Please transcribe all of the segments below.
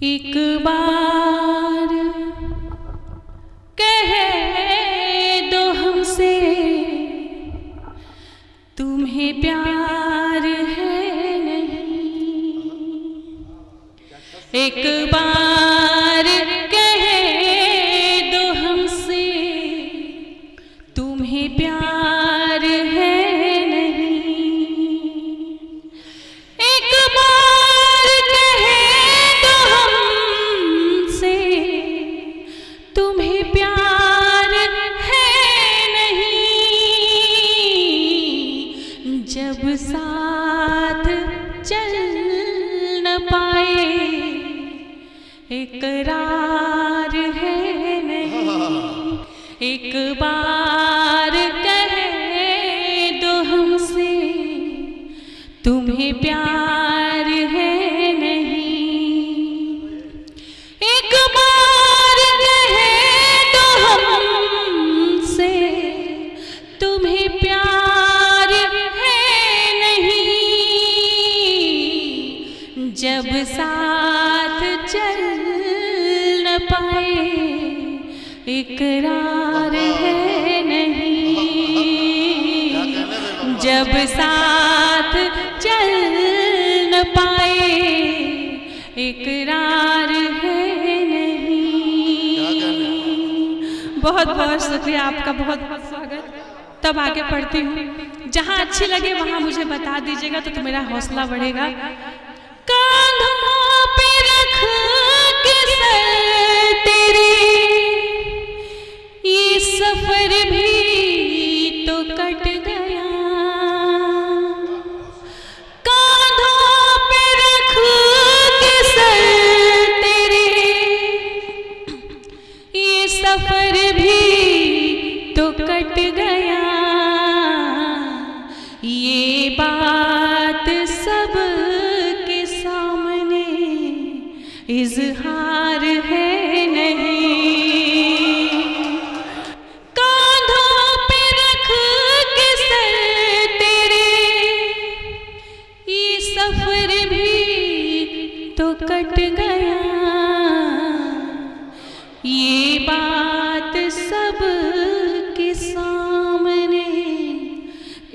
एक बार कह दो हमसे तुम्हें प्यार है नहीं। एक बार कह दो हमसे तुम्हें प्यार है नहीं। एक बार कह दो हमसे तुम्हें प्यार है नहीं। जब साथ चल न पाए इकरार है नहीं। एक बार कह दो हमसे तुम्हें प्यार है नहीं। एक बार कह दो हमसे तुम्हें प्यार है नहीं। जब साथ चल न पाए इकरार है नहीं। जब साथ चल न पाए इकरार है नहीं। बहुत बहुत शुक्रिया आपका, बहुत बहुत स्वागत। तब आगे पढ़ती हूँ। जहाँ अच्छी लगे वहाँ मुझे बता दीजिएगा तो मेरा हौसला बढ़ेगा। कांधों पे रख के सर तेरे ये सफर भी तो कट गया। कांधों पे रख के सर तेरे ये सफर भी तो कट गया। ये बात सब के सामने इजहार है नहीं। कांधों पे रख के सर तेरे ये सफर भी तो कट गया। ये बात सब के सामने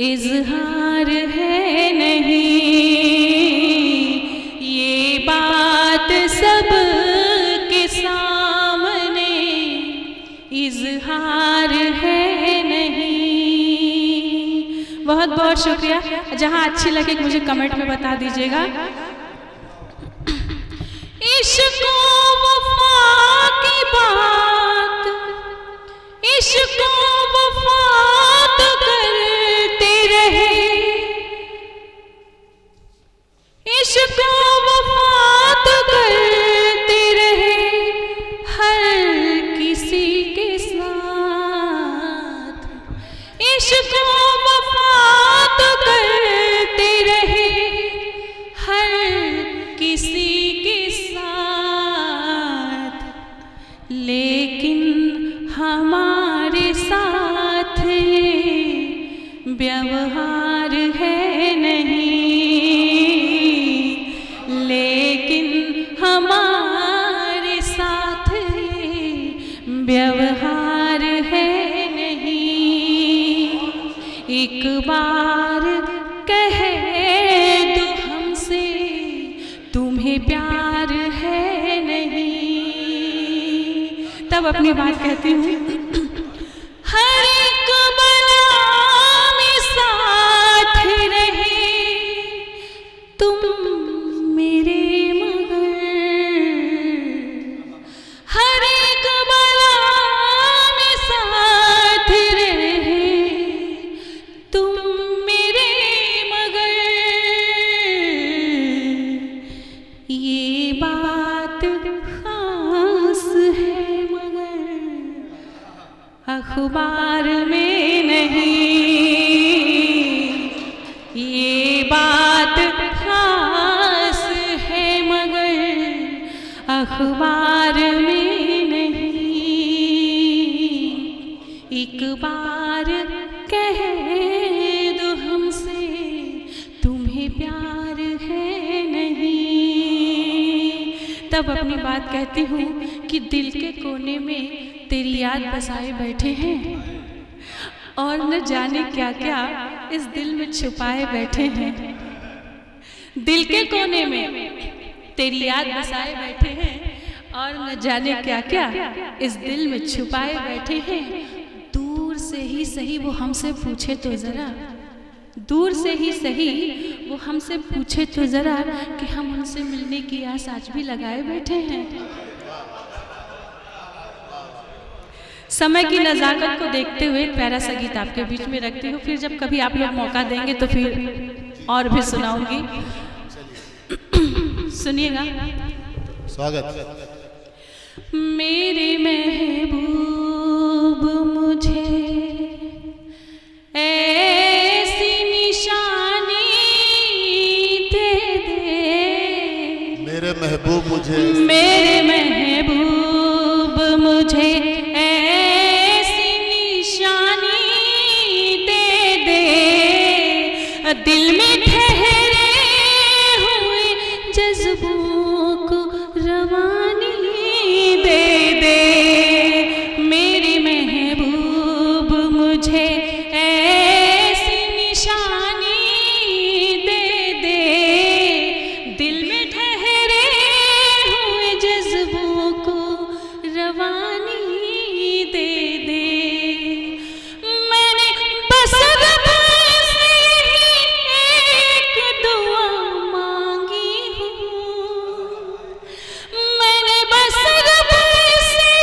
इजहार है नहीं। ये बात सब के सामने इजहार है नहीं। बहुत बहुत शुक्रिया। जहाँ अच्छी लगे मुझे कमेंट में बता दीजिएगा। इश्क वफा की बात, इश्क वफा तो करते रहे। इश्क वफा तो करते रहे हर किसी के साथ। इश्क वफा तो करते रहे हर किसी के साथ। लेकिन हमारे साथ व्यवहार है नहीं। लेकिन हमारे साथ व्यवहार है नहीं। एक बार कह दो हमसे तुम्हें प्यार है नहीं। तब अपनी बात कहती हूँ। हर एक बला में साथ रहे तुम मेरे मगर। हर एक बला में साथ रहे तुम मेरे मगर। ये बात खास है मगर अखबार में नहीं। ये बात खास है मगर अखबार में नहीं। एक बार कह दो हमसे तुम्हें प्यार है नहीं। तब अपनी बात कहती हूँ कि दिल के कोने में तेरी याद बसाए बैठे हैं और न जाने क्या क्या इस दिल में छुपाए बैठे हैं। दिल के कोने में तेरी याद बसाए बैठे हैं और न जाने क्या क्या इस दिल में छुपाए बैठे हैं। दूर से ही सही वो हमसे पूछे तो जरा, दूर से ही सही वो हमसे पूछे तो जरा कि हम उनसे मिलने की आस आज भी लगाए बैठे हैं। समय की नज़ाकत को देखते हुए एक प्यारा सा गीत आपके बीच में रखती हूँ, फिर जब कभी आप लोग मौका देंगे तो फिर और भी सुनाऊंगी। सुनिएगा। स्वागत। मेरे महबूब मुझे ऐसी निशानी दे दे, मेरे महबूब मुझे, मेरे महबूब मुझे ऐसी निशानी दे दे, दिल में ठहरे हुए जज्बों को रवानी दे दे। मेरे महबूब मुझे ऐसी निशानी दे दे, दिल में ठहरे हुए जज्बों को रवानी दे दे। मैंने बस रब से एक दुआ मांगी हूँ, मैंने बस रब से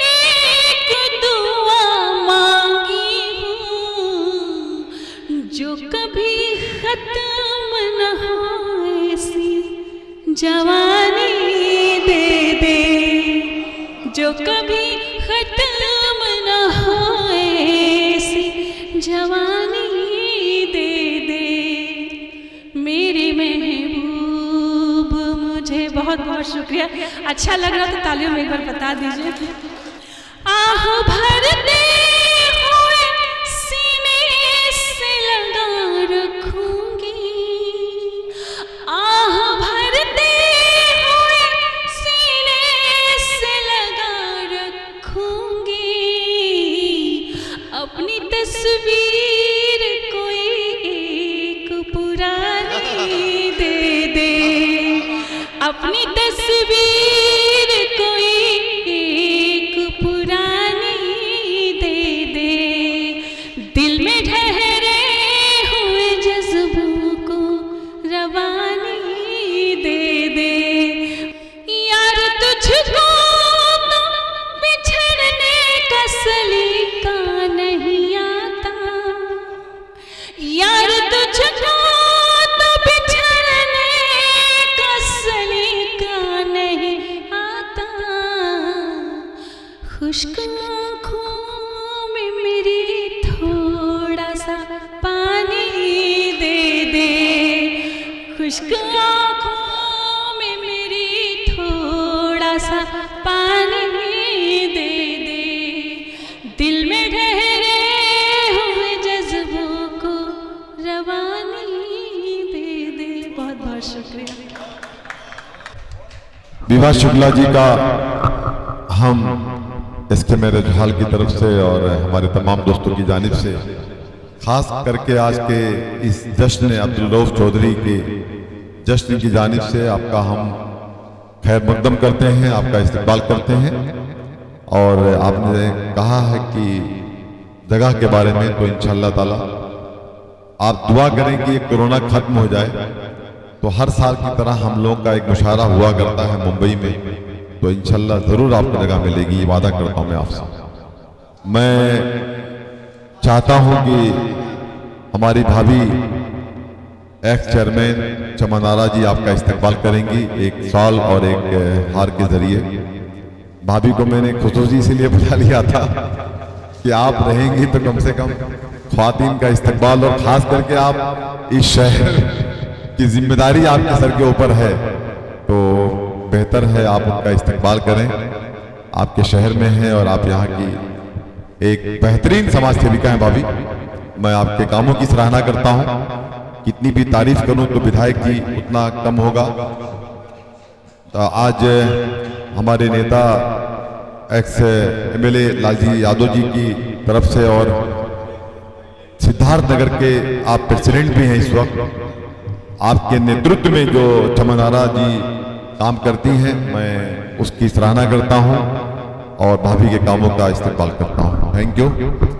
एक दुआ मांगी हूँ, जो कभी खत्म न हो ऐसी जवानी दे दे, जो कभी खत्म न हो ऐसी जवानी दे दे। मेरे महबूब मुझे, बहुत बहुत शुक्रिया। अच्छा लग रहा तो तालियों में एक बार बता दीजिए। आह भरते हुए सीने से लगा रखूंगी, आह भरते हुए सीने से लगा रखूंगी, अपनी तस्वीर कोई एक पुरानी दे दे, अपनी तस्वीर कोई एक पुरानी दे दे, दिल में ठहरे हुए जज्बों को रवानी दे दे। यार तुझको तो बिछड़ने का सलीका नहीं आता, यार तुझको तो बिछड़ने का सलीका नहीं आता, खुश्क आँखों में मेरी थोड़ा सा पानी दे दे, खुश्क आँखों में मेरी थोड़ा सा पानी दे दे, दिल में ठहरे हुए जज्बों को रवानी दे दे। बहुत बहुत शुक्रिया। विभा शुक्ला जी का हम इसके मेरे जहाल की तरफ से और हमारे तमाम दोस्तों की जानिब से खास करके आज के इस जश्न अब्दुल रऊफ चौधरी के जश्न की जानिब से आपका हम खैर मकदम करते हैं, आपका इस्तकबाल करते हैं। और आपने कहा है कि जगह के बारे में, तो इंशाअल्लाह ताला आप दुआ करें कि ये कोरोना खत्म हो जाए। तो हर साल की तरह हम लोग का एक मुशायरा हुआ करता है मुंबई में, तो इंशाअल्लाह जरूर आपको जगह मिलेगी, ये वादा करता हूं मैं आपसे। मैं चाहता हूं कि हमारी भाभी एक्स चेयरमैन चमन आरा जी आपका इस्तकबाल करेंगी एक साल और एक हार के जरिए। भाभी को मैंने खुसूसी इसीलिए बुला लिया था कि आप रहेंगी तो कम से कम ख्वातीन का इस्तकबाल, और खास करके आप इस शहर की जिम्मेदारी आपके सर के ऊपर है, तो बेहतर है आप उनका इस्तकबाल करें। आपके शहर में है और आप यहाँ की एक बेहतरीन समाज सेविका हैं भाभी। मैं आपके कामों की सराहना करता हूँ, कितनी भी तारीफ करूँ तो विधायक जी उतना कम होगा। तो आज हमारे नेता एक्स MLA लालजी यादव जी की तरफ से और सिद्धार्थनगर के आप प्रेसिडेंट भी हैं इस वक्त, आपके नेतृत्व में जो चमन आरा जी काम करती हैं, मैं उसकी सराहना करता हूं और भाभी के कामों का इस्तेमाल करता हूं। Thank you.